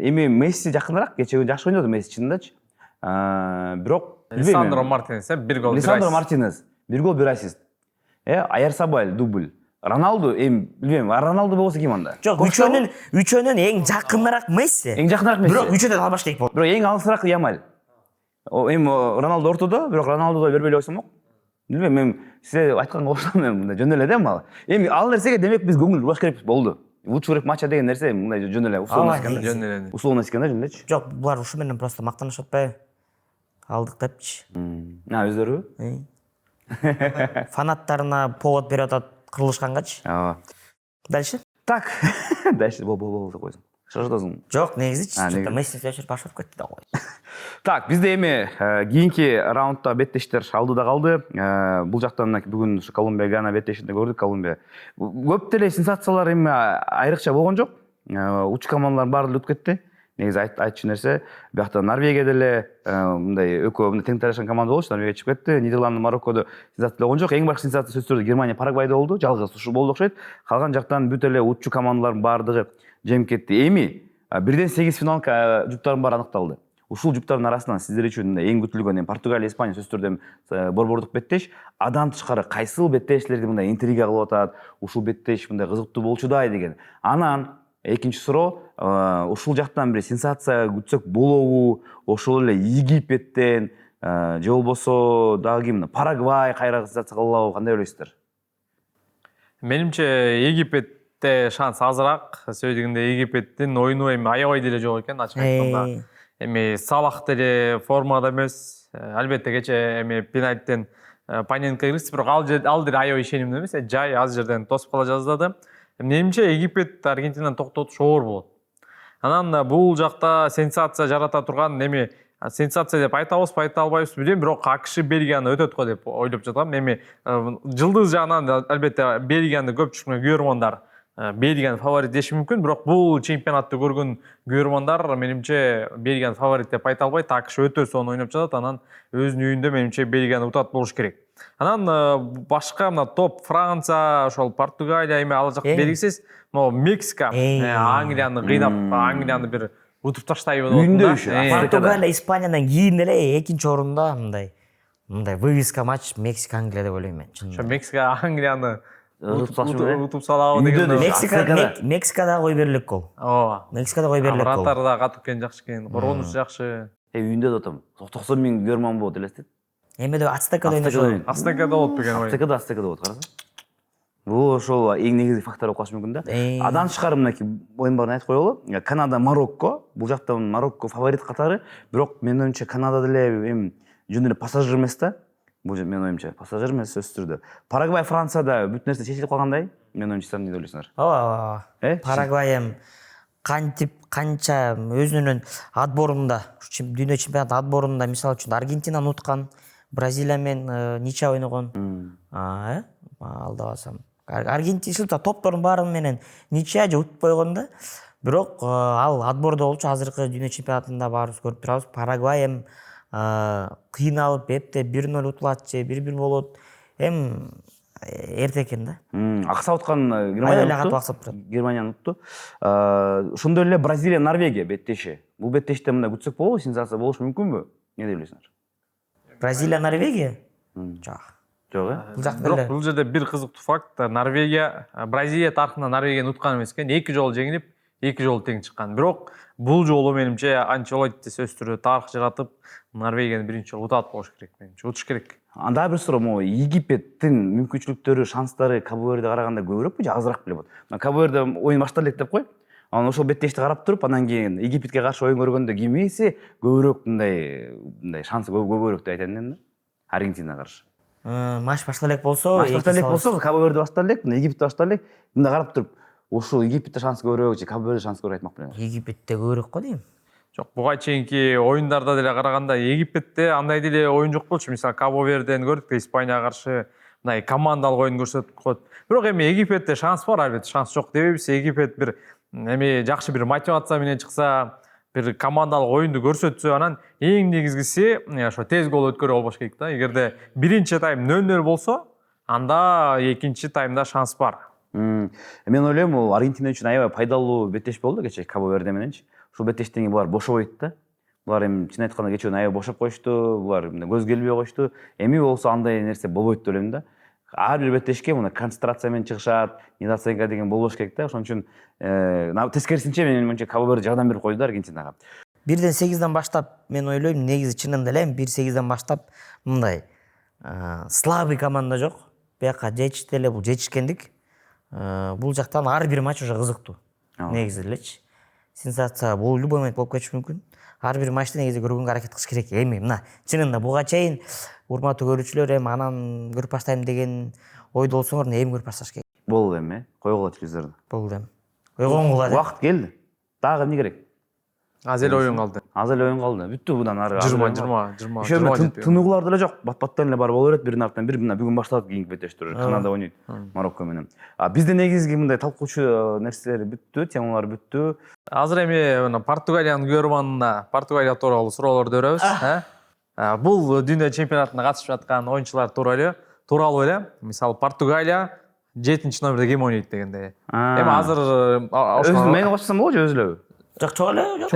Эми Месси жакыныраак, кечээ күнү жакшы ойноду Месси чынындачы. Бирок Лисандро Мартинес бир гол, Лисандро Мартинес бир гол, бир ассист. Аярсабаль дубль. Роналду эми билбейм, Роналду болсо ким анда? Жок, үчөөнүн эң жакыныраак Месси. Эң жакыныраак Месси. Бирок үчөөдөн албаш керек болот. Бирок эң алысыраак Ямаль. Эми Роналду ортодо, бирок Роналдуга бербей эле койсомок. Билбейм, мен сизе айтканга кошулам, мен мындай жөн эле да мага. Эми ал нерсеге демек биз көңүл бурбаш керекпиз, болду. Лучше керек матча деген нерсе мындай жөн эле условно экен да, жөн элечи. Жок, булар ушу менен просто мактанышып атпайбы? Алдык депчи. Өздөрү? Фанаттарына повод берип атат кырылышкангачы. Дальше? Так, дальше бол койсуң. Шашатасың. Жок, негизичи. Месси сөчүр башып кетти да кой. Так, бизде эми кийинки раундда беттештер алдыда калды. Бул жактан бүгүн Колумбия Гана беттешинде көрдүк. Колумбия көп деле сенсациялар эми айрыкча болгон жок. Уч командалардын баары өтүп кетти. Негизи айтчу нерсе, биякта Норвегия деле мындай экөө тең талашкан команда болчу, Норвегия чыгып кетти. Нидерланды, Мароккодо сенсация болгон жок. Эң башкы сенсация сөзсүз түрдө Германия, Парагвайда болду. Жалгыз ушу болду окшойт. Калган жактан бүт эле уччу командалардын баардыгы жеңип кетти. Эми 1-8 финал жуптардын баары аныкталды. Ушул жуптардын арасынан сиздер үчүн эң күтүлгөн Португалия, Испания сөзсүз түрдө борбордук беттеш. Адан тышкары кайсыл беттештерди мындай интрига кылып атат, ушул беттеш мындай кызыктуу болчудай деген. Анан экинчи суроо, ушул жактан бир сенсация күтсөк болобу? Ошол эле Египеттен же болбосо дагы ким? Парагвай кайра сенсация кылабы? Кандай ойлойсуздар? Менимче Египетте шанс азыраак. Сөйдөгөндө Египеттин оюну эми аябай деле жок экен, ачык айтканда. Эми Салах деле формада эмес. Албетте кечээ эми пенальтиден Паненко киргизди, бирок ал деле аябай ишенимдүү эмес. Жай аз жерден тосуп кала жаздады. Менимче Египет Аргентинаны токтотуш оор болот. Анан бул жакта сенсация жарата турган эми сенсация деп айтабызбы, айта албайбыз билбейм, бирок АКШ Бельгияны өтөт го деп ойлоп жатам. Эми жылдыз жагынан албетте Бельгияны көпчүлүк көргөндөр Бельгияны фаворит деши мүмкүн, бирок бул чемпионатты көргөн көргөндөр менимче Бельгияны фаворит деп айта албайт. АКШ өтө сонун ойноп жатат, анан өзүнүн үйүндө менимче Бельгияны утат болуш керек. Анан башка мына топ Франция, ошол Португалия эми ал жак белгисиз. Могу Мексика Англияны кыйнап, Англияны бир утуп таштайбы деп атат. Португалия Испаниядан кийин эле экинчи орунда мындай вывеска матч Мексика Англия деп ойлойм мен. Ошо Мексика Англияны утуп салабы деген. Мексикада кой берлик гол. Ооба. Мексикада кой берлик гол. Вратарда катып кен жакшы экен, коргонуш жакшы. Үйүндө да атам. 90 000 көрмөн болот элестет. Эмеде Ацтекада ойношот. Ацтекада болот деген ой. Ацтекада болот, карасаң. Бул ошол эң негизги фактор болуп калышы мүмкүн да. Адан тышкары мынакей оюн барын айтып коелу. Канада, Марокко. Бул жактан Марокко фаворит катары, бирок менин оюмча Канада деле эми жөн эле пассажир эмес да. Бул менин оюмча пассажир эмес сөзсүз түрдө. Парагвай, Францияда бүт нерсе чечилип калгандай. Менин оюмча эмне ойлойсуңар? Ооба. Парагвай кантип канча өзүнүн отборунда, дүйнө чемпионаты отборунда мисалы үчүн Аргентинаны уткан, Бразилия менен ниче ойногон. Алдабасам. Аргентина топтордун баары менен ниче же утуп койгон да. Бирок ал отбордо болчу, азыркы дүйнө чемпионатында баарыбыз көрүп турабыз. Парагвай кыйналып эпте 1-0 утулат же 1-1 болот. Эрте экен да. Акса уткан Германияны утту. Ошондой эле Бразилия, Норвегия беттеши. Бул беттеште мындай күтсөк болобу, сенсация болушу мүмкүнбү? Эмне ойлойсуңар? Бразилия, Норвегия? Жок. Бирок бул жерде бир кызыктуу факт, Норвегия, Бразилия тарыхында Норвегияны уткан эмес экен. 2 жолу жеңилип, 2 жолу тең чыккан. Бирок бул жолу менимче Анчелотти сөзсүз түрдө тарых жаратып Норвегияны биринчи жолу утат болуш керек менимче. Утуш керек. Анда бир суроо, могу Египеттин мүмкүнчүлүктөрү, шанстары Кабо Верде караганда көбүрөөкпү же азыраак беле болот? Кабо Верде оюн баштала элек деп кой. Анан ошол беттешти карап туруп, анан кийин Египетке каршы оюн көргөндө кимиси көбүрөөк мындай шансы көбүрөөк деп айтам да. Аргентинага каршы. Матч баштала элек болсо, Кабо Верде баштала элек, Египет баштала элек. Мында карап туруп, ушул Египетте шанс көбүрөөк же Кабо Верде шанс көбүрөөк айтмак белем. Египетте көбүрөөк го дейм. Жок, буга чейинки оюндарда деле караганда Египетте андай деле оюн жок болчу. Мисалы Кабо Вердени көрдүк, Испанияга каршы мындай командалык оюн көрсөтүп коет. Бирок эми Египетте шанс бар, албетте шанс жок дебейбиз. Египет бир эми жакшы бир мотивация менен чыкса, бир командалык оюнду көрсөтсө, анан эң негизгиси ошо тез гол өткөрүү болбош керек да. Эгерде биринчи тайм 0-0 болсо, анда экинчи таймда шанс бар. Мен ойлойм, бул Аргентина үчүн аябай пайдалуу беттеш болду кечээ Кабо Верде мененчи. Ушул беттештен кийин булар бошобойт да. Булар эми чын айтканда кечээ аябай бошоп коюшту, булар көз келбей коюшту. Эми болсо андай нерсе болбойт деп ойлойм да. Ар бир беттешке мына концентрация менен чыгышат, недооценка деген болбош керек да. Ошон үчүн тескерисинче менин менимче Кабо Верде жардам берип койду Аргентинага. 1-8 баштап мен ойлойм, негизи чынында эле 1-8 баштап мындай слабый команда жок. Бияка жетишти эле, бул жетишкендик. Бул жактан ар бир матч уже кызыктуу. Негизи элечи. Сенсация бул любой момент болуп кетиши мүмкүн. Ар бир матчты негизи көргөнгө аракет кылыш керек. Эми мына чынында буга чейин урматтуу көрүүчүлөр эми анан көрүп баштайм деген ойдо болсоңор, эми көрүп башташ керек. Болду эми, койгула телевизорду. Болду эми. Ойгонгула. Убакыт келди. Дагы эмне керек? Аз эле оюн калды. Аз эле оюн калды. Бүттү будан ары. 20. Тыныгуулар деле жок. Бат-баттан эле бар боло берет, биринин артынан бир. Мына бүгүн башталат кийинки беттештер. Канада ойнойт Марокко менен. Бизде негизги мындай талкуучу нерселер бүттү, темалар бүттү. Азыр эми Португалиянын көрөрманына Португалия тууралуу суроолорду беребиз. Бул дүйнө чемпионатына катышып аткан оюнчулар тууралуу эле. Мисалы Португалия 7-номерде ким ойнойт дегенде. Эми азыр Мен кошсом болобу же өзүлөбү? Жок, чок эле.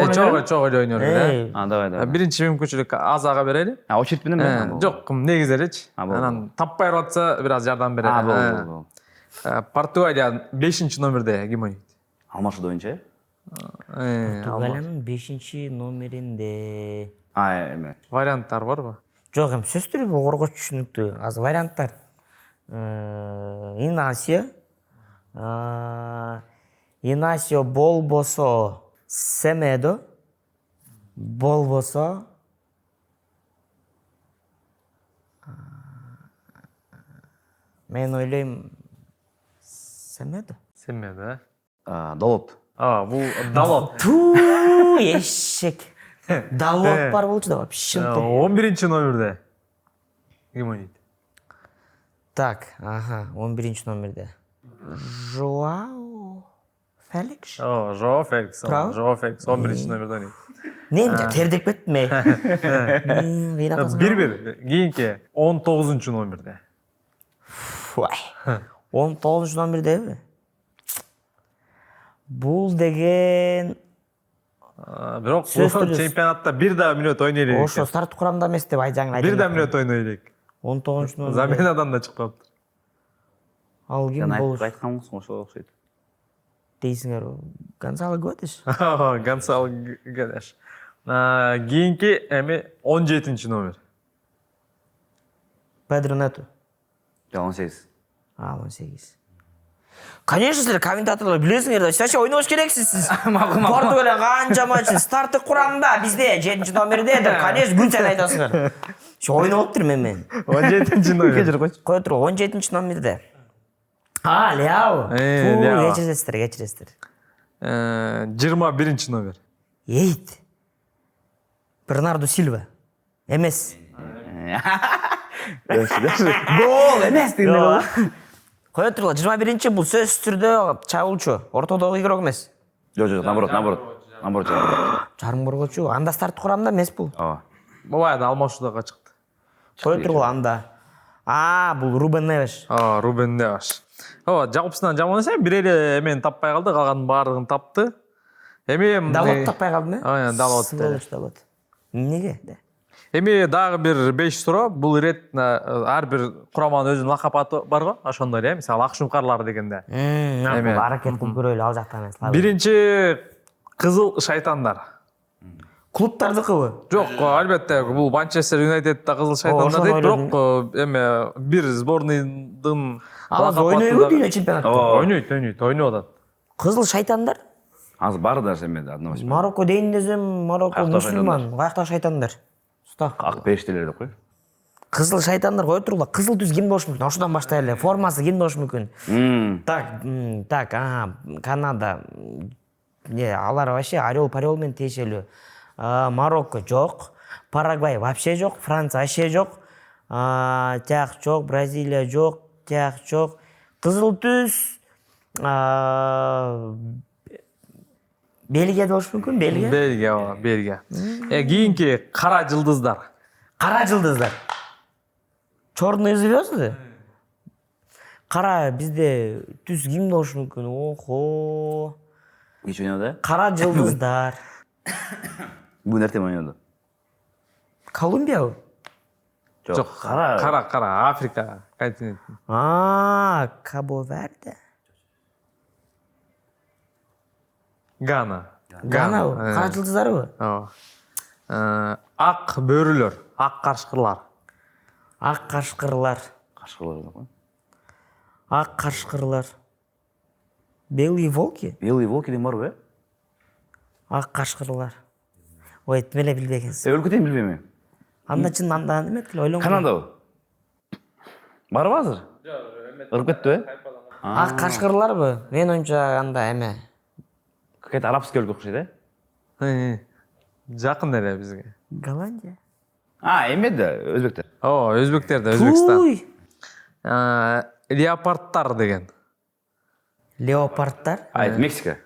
Чок эле ойнор эле. Давай. Биринчи мүмкүнчүлүк Азага берели. Очередь менен? Жок, негизи элечи. Анан таппай атса бир аз жардам берели. Португалия 5-номерде ким ойнойт? Алмашуу оюнчу. Португалиянын 5-номеринде. Эме. Варианттар барбы? Жок, эми сөзсүз түрдө огорго түшүнүктүү. Азыр варианттар. Инасио болбосо Семедо, болбосо мен ойлойм Семедо. Семедо, Далот. Бул Далот. Эшек. Далот бар болчу да вообще. 11-номерде ким ойнойт? Так, 11-номерде. Жоао Феликс. Жоао Феликс. 11-номерде ойнойт. Немче тердеп кеттим мен. 1-1. Кийинки 19-номерде. 19-номердеби? Бул деген бирок чемпионатта бир да мүнөт ойной элек. Ошо старт курамда эмес деп айжаңын айтып. Бир да мүнөт ойной элек. 19-номер. Заменадан да чыкпаптыр. Ал ким болуш? Айтканбызсың ошо окшойт. Дейсиңер, Гонсало Гуэдеш? Гонсало Гуэдеш. Кийинки эми 17-номер. Педро Нето. 18. 18. Конечно, силер комментаторлар билесиңер да, вообще ойнош керексиз сиз. Португалия канча матч старттык курамда бизде 7-номерде деп, конечно, күн сайын айтасыңар. Ойноп отур мен. 17-номер. Кой тур, 17-номерде. Леао. Кечиресиздер. 21-номер. Эйт. Бернардо Силва. Эмес. Гол эмес деген. Кой тур, 21-чи бул сөзсүз түрдө чабуулчу, ортодогу игрок эмес. Жок, наоборот. Жарым боргочу, анда старт курамда эмес бул. Бабайда алмашуудага чыкты. Кой тур анда. Бул Рубен Невеш. Рубен Невеш. Жакупсунан жаман эмес, бир эле эмени таппай калды, калганын баардыгын тапты. Эми Далот таппай калдым, Далот. Далот. Эмнеге? Эми дагы бир 5 суроо. Бул ирет ар бир кураманын өзүнүн лакап аты бар го, ошондой эле. Мисалы Ак Шуңкарлар дегенде. Макул, аракет кылып көрөлү ал жакта эмес. Биринчи Кызыл Шайтандар. Клубтардыкыбы? Жок, албетте бул Манчестер Юнайтедде Кызыл Шайтандар дейт, бирок эме бир сборныйдын Ал ойнойбу дүйнө чемпионатта? ойнойт, ойноп атат. Кызыл Шайтандар? Азыр бар даже эме одно. Марокко дейин десем, Марокко Каяктагы мусулман, каяктагы шайтандар. Уста. Ак периштелер деп кой. Кызыл шайтандар кое тургула. Кызыл түз ким болушу мүмкүн? Ошондон баштайлы. Формасы ким болушу мүмкүн? Так, Канада. Алар вообще орел-парел менен тиешелүү. Марокко жок, Парагвай вообще жок, Франция вообще жок. Тияк жок, Бразилия жок, тияк жок. Кызыл түз Бельгия болушу мүмкүн, Бельгия. Бельгия. Кийинки Кара Жылдыздар. Кара жылдыздар. Черные звезды? Кара бизде түз ким болушу мүмкүн? Охо. Кеч ойноду? Кара жылдыздар. Бүгүн эртең ойноду. Колумбиябы? Жок, кара Африка континент. Кабо Верде. Гана. Ганабы? Кара жылдыздарбы? Ак бөрүлөр, ак карышкырлар. Ак кашкырлар. Кашкырлар деп кой. Ак кашкырлар. Белые волки? Белые волки деген барбы, э? Ак кашкырлар. Ой, тмеле билбей экенсиң. Өлкөтен билбейм мен. Анда чын анда эметкил ойлонгон. Канадабы? Барбы азыр? Жок, ырып кетти, э? Ак кашкырларбы? Мен оюмча анда эме. Какой-то арабский өлкө окшойт, э? Жакын эле бизге. Голландия. Эме да, өзбектер. Өзбектер да, Өзбекстан. Туй. Леопардтар деген. Леопардтар? Это Мексика.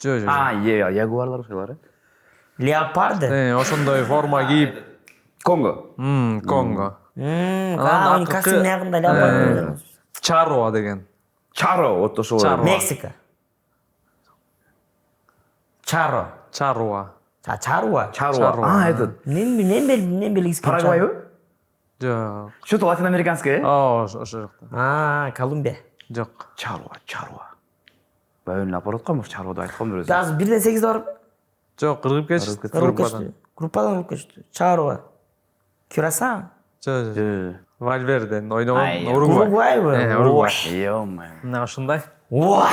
Жок. Ягуарлар ошолор, э? Леопарды? Ошондой форма кийип. Конго. Конго. Онун касымын ягында леопарды. Чаруа деген. Чаро, вот ошол. Мексика. Чаро. Чаруа. Чаруа. Этот. Мен белгиски. Парагвайбы? Жок. Что-то латиноамериканское, э? Ошо жакта. Колумбия. Жок. Чаруа. Бөөнүн апарат го, чаруа деп айткам бир өзү. Азыр 1-8 барбы? Жок, кыргып кетти. Группадан кыргып кетти. Чаруа. Кюрасао. Жок. Вальверден ойногон Уругвайбы? Уругвай. Ё-моё. Мына ушундай. Ой.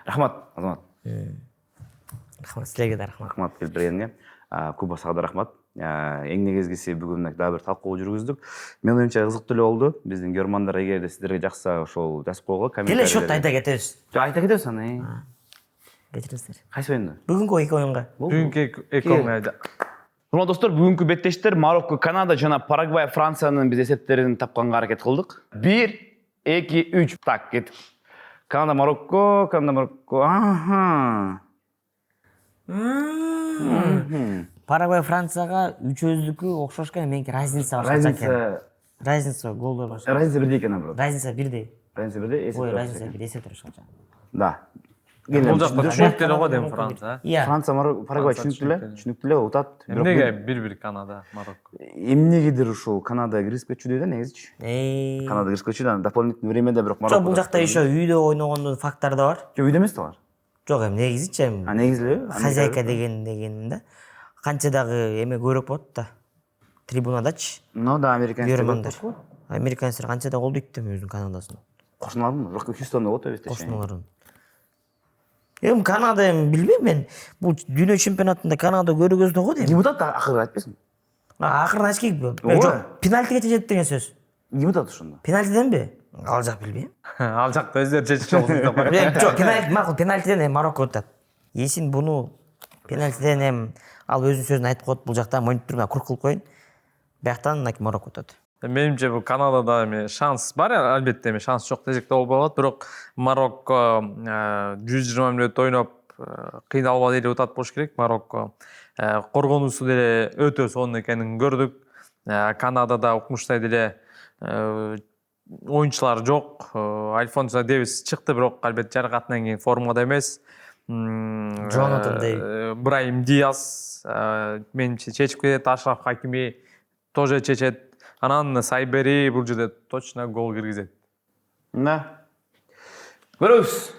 Рахмат, Азамат. Рахмат, силерге да рахмат. Рахмат келип бергениңе. Куба сага да рахмат. Эң негизгиси бүгүн дагы бир талкуу жүргүздүк. Мен оюмча кызыктуу эле болду. Биздин көрөрмандар эгерде сиздерге жакса ошол жазып койгула комментарий. Телешотто айта кетебиз. Айта кетебиз аны. Кетириңиздер. Кайсы оюнду? Бүгүнкү 2 оюнга. Бүгүнкү экоңга. Урматтуу достор, бүгүнкү беттештер Марокко, Канада жана Парагвай, Франциянын биз эсептерин тапканга аракет кылдык. 1, 2, 3. Так, кеттик. Канада, Марокко. Парагвай Францияга үчөөздүкү окшош экен, меники разница бар экен. Разница голдор бар. Разница бирдей экен, брат. Разница бирдей. Разница бирдей. Ой, разница бир эсеп туруш калча. Да. Бул жакта түшүнүктүү эле го дейм Франция. Франция, Парагвай түшүнүктүү эле утат. Эмнеге бир Канада, Марокко? Эмнегедир ушул Канада кирип кетчү дейт негизичи. Канада кирип кетчү да, дополнительный времяда бирок Марокко. Жок, бул жакта еще үйдө ойногондун факттары да бар. Жок, үйдө эмес да бар. Жок, эми негизичи эми. Негизи эле? Хозяйка деген да. Канча дагы эме көрөк болот да. Трибунадачы. Ну да, американецтер. Американецтер канча да колдойт да өзүнүн Канадасын. Кошуналардын, бирок Хьюстонда болот эбес. Кошуналарын. Эми Канада эми билбейм мен. Бул дүйнө чемпионатында Канада көргөздө го дейм. Ким утат акыры айтпайсың? Акырын ачки. Жок, пенальтиге жетет деген сөз. Ким утат ошондо? Пенальтиденби? Ал жак билбейм. Ал жакта өздөрү чечиши болот. Жок, макул, пенальтиден эми Марокко утат. Есин буну пенальтиден эми ал өзүнүн сөзүн айтып коет, бул жакта монитор кур кылып коюн. Бияктан Марокко утат. Менимче бул Канадада эми шанс бар, албетте эми шанс жок десек да болбой калат, бирок Марокко 120 мүнөт ойноп кыйналбай деле утат болуш керек. Марокко коргонуусу деле өтө сонун экенин көрдүк. Канадада укмуштай деле оюнчулар жок. Альфонсо Дэвис чыкты, бирок албетте жаракатынан кийин формада эмес. Джонатан Дэвид. Брайм Диас менимче чечип кетет. Ашраф Хакими тоже чечет. Анан Сайбери бул жерде точно гол киргизет. Да. Көрөбүз.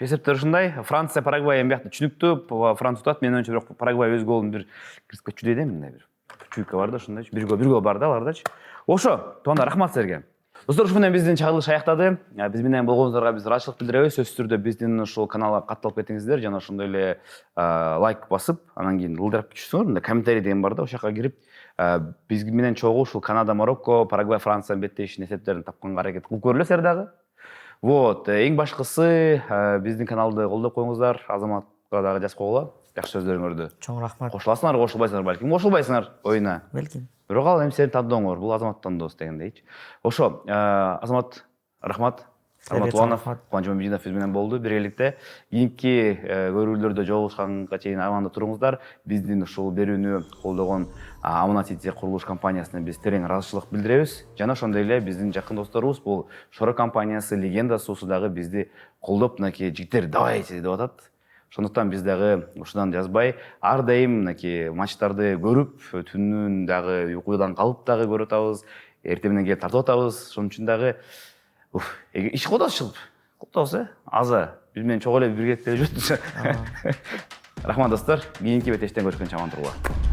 Эсептер ушундай. Франция Парагвай эми бияқта түшүнүктүү. Франция утат. Мен ойымча бирок Парагвай өз голун бир киргизип кетчү дейт мындай бир. Чуйка бар да ушундайчы. Бир гол бар да алардачы. Ошо, туугандар, рахмат силерге. Достор, ушу менен биздин чыгарылыш аяктады. Биз менен болгонуңуздарга биз ыраазычылык билдиребиз. Сөзсүз түрдө биздин ушул каналга катталып кетиңиздер жана ошондой эле лайк басып, анан кийин ылдырап түшсөңөр, мында комментарий деген бар да, ошол жака кирип, биз менен чогуу ушул Канада, Марокко, Парагвай, Франциянын беттешин эсептерин тапканга аракет кылып көрүлөсүздөр дагы. Вот, эң башкысы биздин каналды колдоп коюңуздар, Азаматка дагы жазып койгула. Жакшы сөздөрүңөрдү. Чоң рахмат. Кошуласыңар, кошулбайсыңар балким. Кошулбайсыңар оюна. Белким. Бирок ал эми сени тандооңор, бул Азамат тандоосу дегендейчи. Ошо, Азамат, рахмат. Азамат Уланов, Кубаныч Мамединов биз менен болду биргеликте. Кийинки көрүүлөрдө жолугушканга чейин аманда туруңуздар. Биздин ушул берүүнү колдогон Аманат Сити курулуш компаниясына биз терең ыраазычылык билдиребиз. Жана ошондой эле биздин жакын досторубуз бул Шоро компаниясы, Легенда суусу дагы бизди колдоп, мынакей жигиттер давайте деп атат. Ошондуктан биз дагы ушудан жазбай, ар дайым мынакей матчтарды көрүп, түнүн дагы уйкудан калып дагы көрүп атабыз. Эртең менен келип тартып атабыз. Ошон үчүн дагы иш кодос чыгып, куттабыз, аза. Биз менен чогуу эле биргеликте жүрүп. Рахмат достор. Кийинки бетештен көрүшкөнчө аман туруңар.